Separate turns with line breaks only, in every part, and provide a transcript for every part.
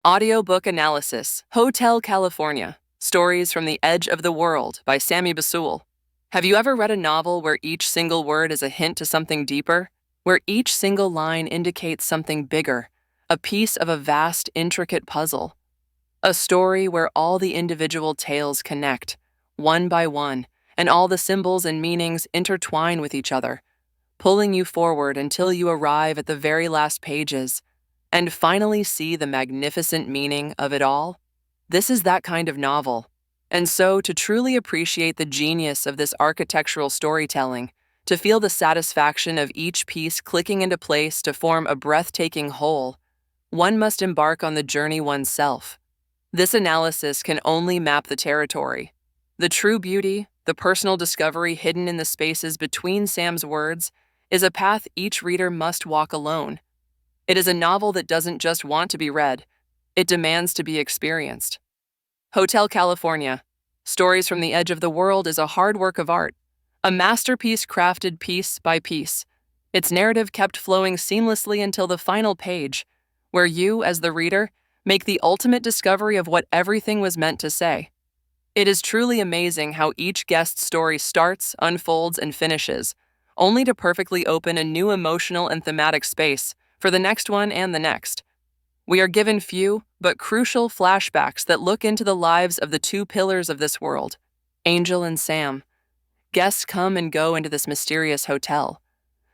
Audiobook Analysis, Hotel California, Stories from the Edge of the World by Sami Bsoul. Have you ever read a novel where each single word is a hint to something deeper? Where each single line indicates something bigger, a piece of a vast, intricate puzzle? A story where all the individual tales connect, one by one, and all the symbols and meanings intertwine with each other, pulling you forward until you arrive at the very last pages and finally see the magnificent meaning of it all? This is that kind of novel. And so, to truly appreciate the genius of this architectural storytelling, to feel the satisfaction of each piece clicking into place to form a breathtaking whole, one must embark on the journey oneself. This analysis can only map the territory. The true beauty, the personal discovery hidden in the spaces between Sam's words, is a path each reader must walk alone. It is a novel that doesn't just want to be read, it demands to be experienced. Hotel California, Stories from the Edge of the World is a hard work of art, a masterpiece crafted piece by piece, its narrative kept flowing seamlessly until the final page, where you, as the reader, make the ultimate discovery of what everything was meant to say. It is truly amazing how each guest's story starts, unfolds, and finishes, only to perfectly open a new emotional and thematic space for the next one and the next. We are given few, but crucial flashbacks that look into the lives of the two pillars of this world, Angel and Sam. Guests come and go into this mysterious hotel.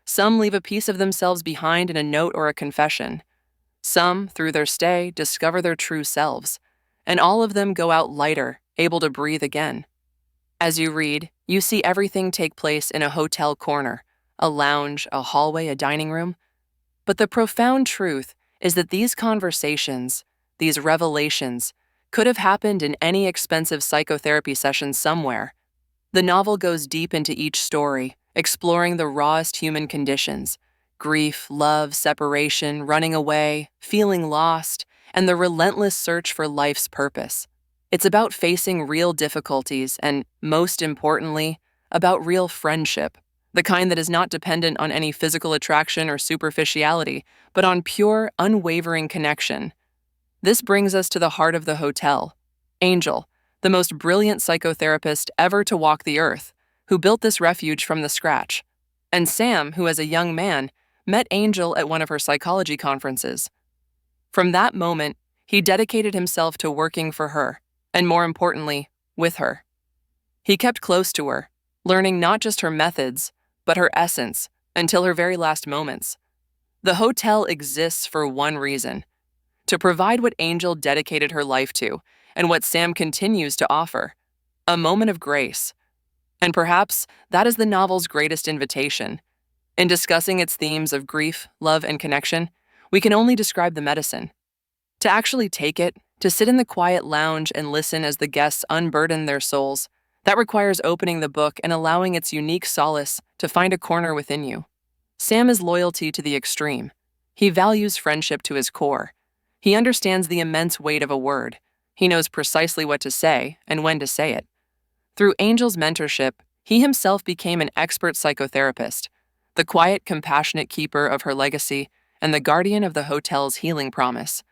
Some leave a piece of themselves behind in a note or a confession. Some, through their stay, discover their true selves, and all of them go out lighter, able to breathe again. As you read, you see everything take place in a hotel corner, a lounge, a hallway, a dining room. But the profound truth is that these conversations, these revelations, could have happened in any expensive psychotherapy session somewhere. The novel goes deep into each story, exploring the rawest human conditions: grief, love, separation, running away, feeling lost, and the relentless search for life's purpose. It's about facing real difficulties and, most importantly, about real friendship. The kind that is not dependent on any physical attraction or superficiality, but on pure, unwavering connection. This brings us to the heart of the hotel. Angel, the most brilliant psychotherapist ever to walk the earth, who built this refuge from the scratch. And Sam, who as a young man, met Angel at one of her psychology conferences. From that moment, he dedicated himself to working for her, and more importantly, with her. He kept close to her, learning not just her methods, but her essence, until her very last moments. The hotel exists for one reason: to provide what Angel dedicated her life to, and what Sam continues to offer: a moment of grace. And perhaps that is the novel's greatest invitation. In discussing its themes of grief, love, and connection, we can only describe the medicine. To actually take it, to sit in the quiet lounge and listen as the guests unburden their souls, that requires opening the book and allowing its unique solace to find a corner within you. Sam is loyalty to the extreme. He values friendship to his core. He understands the immense weight of a word. He knows precisely what to say and when to say it. Through Angel's mentorship, he himself became an expert psychotherapist, the quiet, compassionate keeper of her legacy and the guardian of the hotel's healing promise.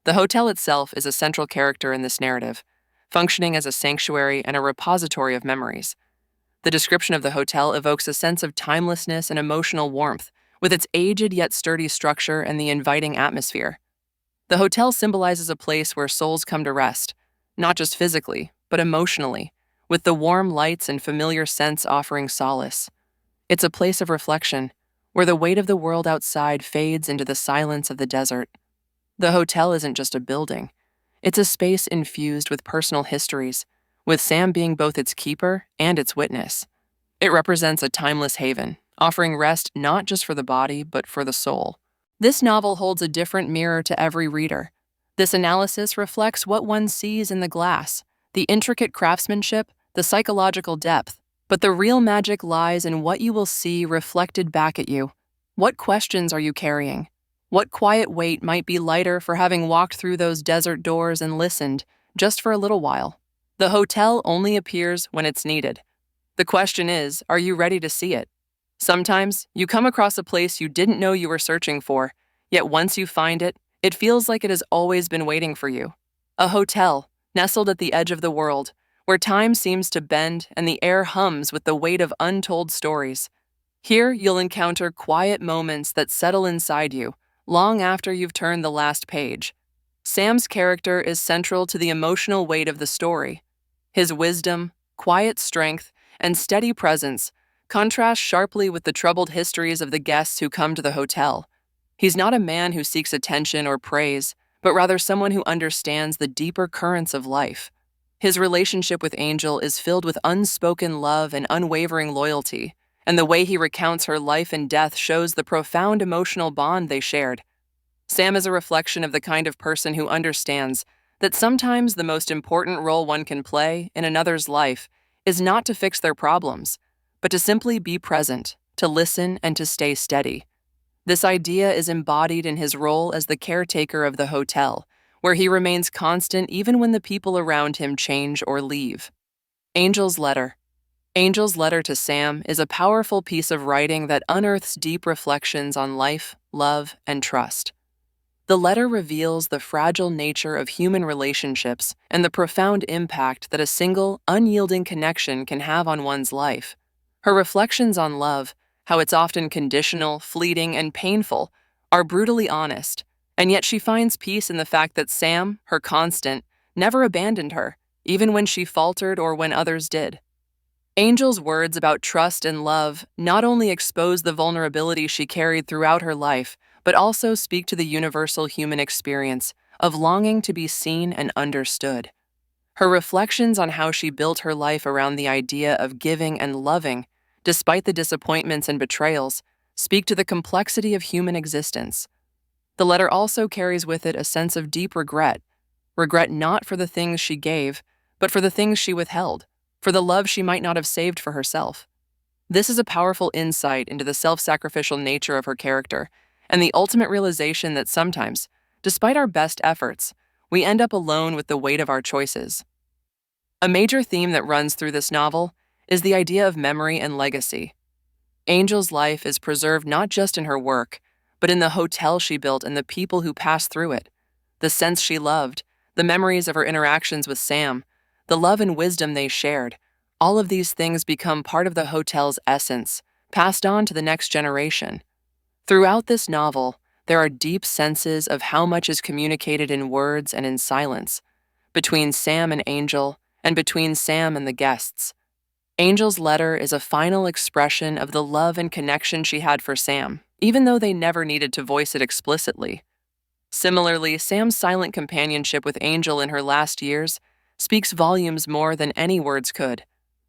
The hotel itself is a central character in this narrative, functioning as a sanctuary and a repository of memories. The description of the hotel evokes a sense of timelessness and emotional warmth, with its aged yet sturdy structure and the inviting atmosphere. The hotel symbolizes a place where souls come to rest, not just physically, but emotionally, with the warm lights and familiar scents offering solace. It's a place of reflection, where the weight of the world outside fades into the silence of the desert. The hotel isn't just a building. It's a space infused with personal histories, with Sam being both its keeper and its witness. It represents a timeless haven, offering rest not just for the body, but for the soul. This novel holds a different mirror to every reader. This analysis reflects what one sees in the glass, the intricate craftsmanship, the psychological depth, but the real magic lies in what you will see reflected back at you. What questions are you carrying? What quiet weight might be lighter for having walked through those desert doors and listened, just for a little while? The hotel only appears when it's needed. The question is, are you ready to see it? Sometimes, you come across a place you didn't know you were searching for, yet once you find it, It feels like it has always been waiting for you. A hotel, nestled at the edge of the world, where time seems to bend and the air hums with the weight of untold stories. Here, you'll encounter quiet moments that settle inside you, long after you've turned the last page. Sam's character is central to the emotional weight of the story. His wisdom, quiet strength, and steady presence contrast sharply with the troubled histories of the guests who come to the hotel. He's not a man who seeks attention or praise, but rather someone who understands the deeper currents of life. His relationship with Angel is filled with unspoken love and unwavering loyalty, and the way he recounts her life and death shows the profound emotional bond they shared. Sam is a reflection of the kind of person who understands that sometimes the most important role one can play in another's life is not to fix their problems, but to simply be present, to listen, and to stay steady. This idea is embodied in his role as the caretaker of the hotel, where he remains constant even when the people around him change or leave. Angel's Letter. Angel's letter to Sam is a powerful piece of writing that unearths deep reflections on life, love, and trust. The letter reveals the fragile nature of human relationships and the profound impact that a single, unyielding connection can have on one's life. Her reflections on love, how it's often conditional, fleeting, and painful, are brutally honest, and yet she finds peace in the fact that Sam, her constant, never abandoned her, even when she faltered or when others did. Angel's words about trust and love not only expose the vulnerability she carried throughout her life, but also speak to the universal human experience of longing to be seen and understood. Her reflections on how she built her life around the idea of giving and loving, despite the disappointments and betrayals, speak to the complexity of human existence. The letter also carries with it a sense of deep regret not for the things she gave, but for the things she withheld, for the love she might not have saved for herself. This is a powerful insight into the self-sacrificial nature of her character, and the ultimate realization that sometimes, despite our best efforts, we end up alone with the weight of our choices. A major theme that runs through this novel is the idea of memory and legacy. Angel's life is preserved not just in her work, but in the hotel she built and the people who passed through it. The scents she loved, the memories of her interactions with Sam, the love and wisdom they shared, all of these things become part of the hotel's essence, passed on to the next generation. Throughout this novel, there are deep senses of how much is communicated in words and in silence, between Sam and Angel, and between Sam and the guests. Angel's letter is a final expression of the love and connection she had for Sam, even though they never needed to voice it explicitly. Similarly, Sam's silent companionship with Angel in her last years speaks volumes more than any words could.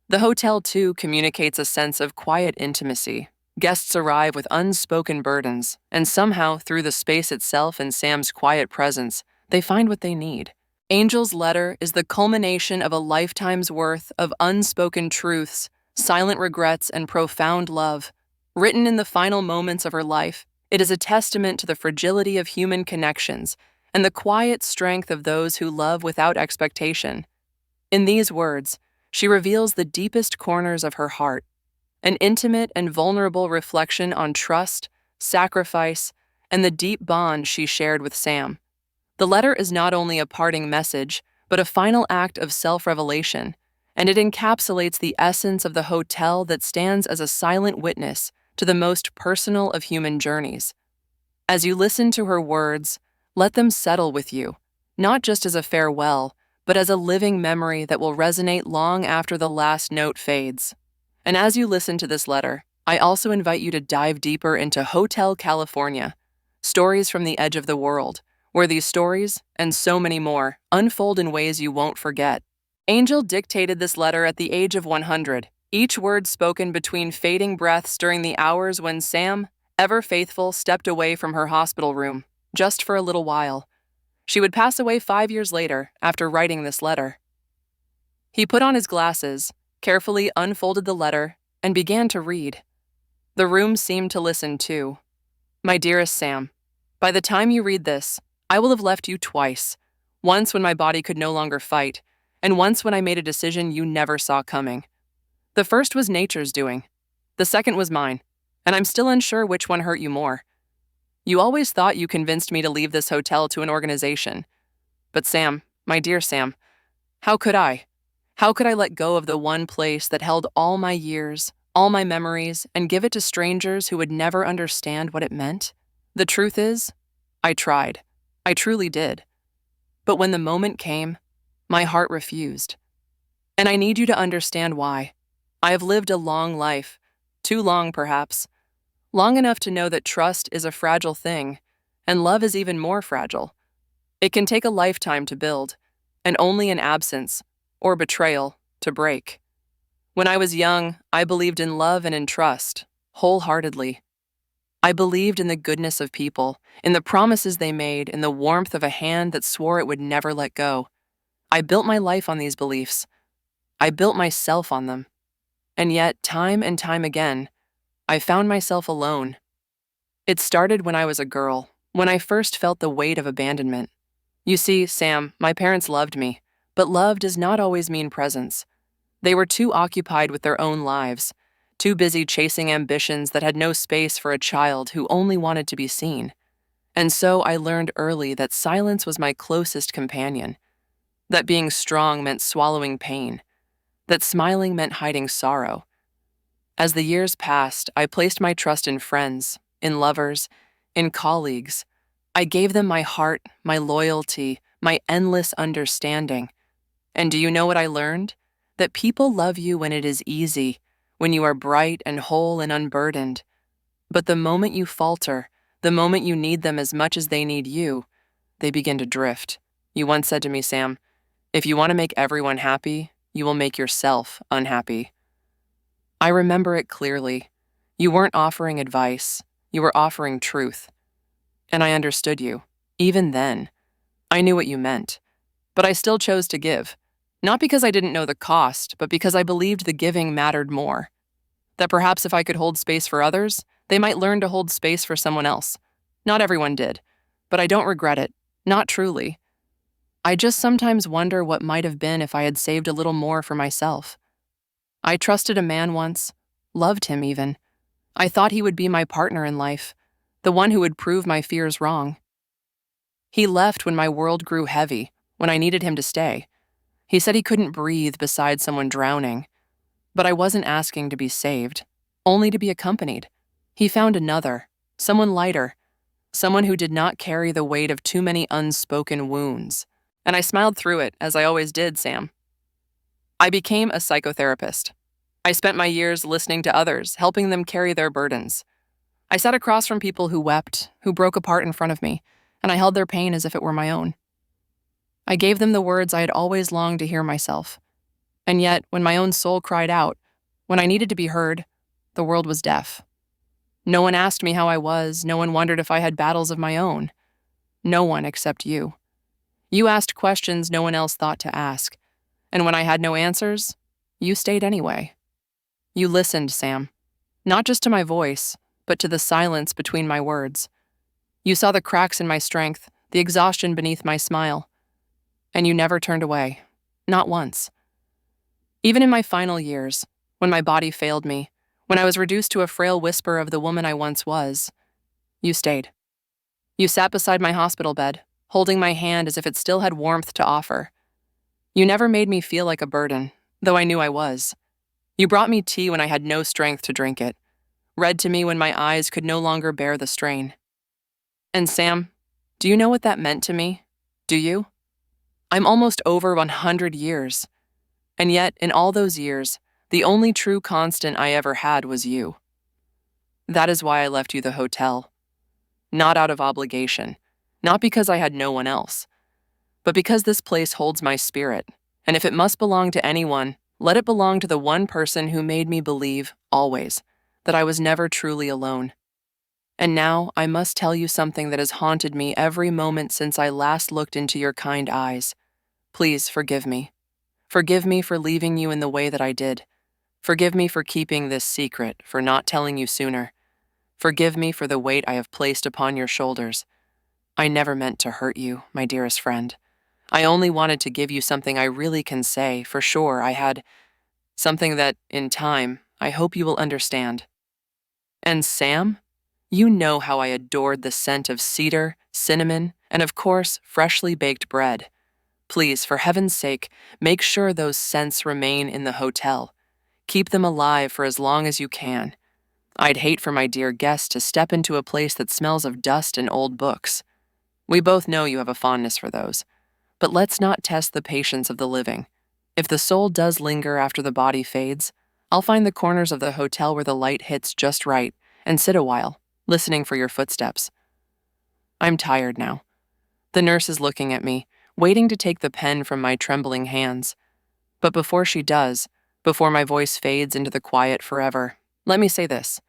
The hotel, too, communicates a sense of quiet intimacy. Guests arrive with unspoken burdens, and somehow, through the space itself and Sam's quiet presence, they find what they need. Angel's letter is the culmination of a lifetime's worth of unspoken truths, silent regrets, and profound love. Written in the final moments of her life, it is a testament to the fragility of human connections and the quiet strength of those who love without expectation. In these words, she reveals the deepest corners of her heart, an intimate and vulnerable reflection on trust, sacrifice, and the deep bond she shared with Sam. The letter is not only a parting message, but a final act of self-revelation, and it encapsulates the essence of the hotel that stands as a silent witness to the most personal of human journeys. As you listen to her words, let them settle with you, not just as a farewell, but as a living memory that will resonate long after the last note fades. And as you listen to this letter, I also invite you to dive deeper into Hotel California, Stories from the Edge of the World, where these stories, and so many more, unfold in ways you won't forget. Angel dictated this letter at the age of 100, each word spoken between fading breaths during the hours when Sam, ever faithful, stepped away from her hospital room, just for a little while. She would pass away 5 years later after writing this letter. He put on his glasses, carefully unfolded the letter, and began to read. The room seemed to listen too. My dearest Sam, by the time you read this, I will have left you twice, once when my body could no longer fight, and once when I made a decision you never saw coming. The first was nature's doing. The second was mine, and I'm still unsure which one hurt you more. You always thought you convinced me to leave this hotel to an organization. But Sam, my dear Sam, how could I? How could I let go of the one place that held all my years, all my memories, and give it to strangers who would never understand what it meant? The truth is, I tried. I truly did. But when the moment came, my heart refused. And I need you to understand why. I have lived a long life, too long perhaps, long enough to know that trust is a fragile thing, and love is even more fragile. It can take a lifetime to build, and only an absence, or betrayal, to break. When I was young, I believed in love and in trust, wholeheartedly. I believed in the goodness of people, in the promises they made, in the warmth of a hand that swore it would never let go. I built my life on these beliefs. I built myself on them. And yet, time and time again, I found myself alone. It started when I was a girl, when I first felt the weight of abandonment. You see, Sam, my parents loved me, but love does not always mean presence. They were too occupied with their own lives, too busy chasing ambitions that had no space for a child who only wanted to be seen. And so I learned early that silence was my closest companion, that being strong meant swallowing pain, that smiling meant hiding sorrow. As the years passed, I placed my trust in friends, in lovers, in colleagues. I gave them my heart, my loyalty, my endless understanding. And do you know what I learned? That people love you when it is easy, when you are bright and whole and unburdened. But the moment you falter, the moment you need them as much as they need you, they begin to drift. You once said to me, Sam, if you want to make everyone happy, you will make yourself unhappy. I remember it clearly. You weren't offering advice, you were offering truth. And I understood you. Even then, I knew what you meant. But I still chose to give. Not because I didn't know the cost, but because I believed the giving mattered more. That perhaps if I could hold space for others, they might learn to hold space for someone else. Not everyone did, but I don't regret it. Not truly. I just sometimes wonder what might have been if I had saved a little more for myself. I trusted a man once, loved him even. I thought he would be my partner in life, the one who would prove my fears wrong. He left when my world grew heavy, when I needed him to stay. He said he couldn't breathe beside someone drowning. But I wasn't asking to be saved, only to be accompanied. He found another, someone lighter, someone who did not carry the weight of too many unspoken wounds. And I smiled through it, as I always did, Sam. I became a psychotherapist. I spent my years listening to others, helping them carry their burdens. I sat across from people who wept, who broke apart in front of me, and I held their pain as if it were my own. I gave them the words I had always longed to hear myself. And yet, when my own soul cried out, when I needed to be heard, the world was deaf. No one asked me how I was, no one wondered if I had battles of my own. No one except you. You asked questions no one else thought to ask, and when I had no answers, you stayed anyway. You listened, Sam, not just to my voice, but to the silence between my words. You saw the cracks in my strength, the exhaustion beneath my smile, and you never turned away, not once. Even in my final years, when my body failed me, when I was reduced to a frail whisper of the woman I once was, you stayed. You sat beside my hospital bed, holding my hand as if it still had warmth to offer. You never made me feel like a burden, though I knew I was. You brought me tea when I had no strength to drink it, read to me when my eyes could no longer bear the strain. And Sam, do you know what that meant to me? Do you? I'm almost over 100 years. And yet, in all those years, the only true constant I ever had was you. That is why I left you the hotel. Not out of obligation, not because I had no one else, but because this place holds my spirit, and if it must belong to anyone, let it belong to the one person who made me believe, always, that I was never truly alone. And now I must tell you something that has haunted me every moment since I last looked into your kind eyes. Please forgive me. Forgive me for leaving you in the way that I did. Forgive me for keeping this secret, for not telling you sooner. Forgive me for the weight I have placed upon your shoulders. I never meant to hurt you, my dearest friend. I only wanted to give you something I really can say, for sure I had something that, in time, I hope you will understand. And Sam? You know how I adored the scent of cedar, cinnamon, and of course, freshly baked bread. Please, for heaven's sake, make sure those scents remain in the hotel. Keep them alive for as long as you can. I'd hate for my dear guest to step into a place that smells of dust and old books. We both know you have a fondness for those. But let's not test the patience of the living. If the soul does linger after the body fades, I'll find the corners of the hotel where the light hits just right and sit a while, listening for your footsteps. I'm tired now. The nurse is looking at me, waiting to take the pen from my trembling hands. But before she does, before my voice fades into the quiet forever, let me say this.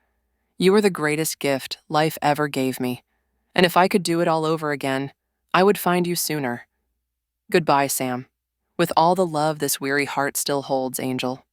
You are the greatest gift life ever gave me, and if I could do it all over again, I would find you sooner. Goodbye, Sam. With all the love this weary heart still holds, Angel.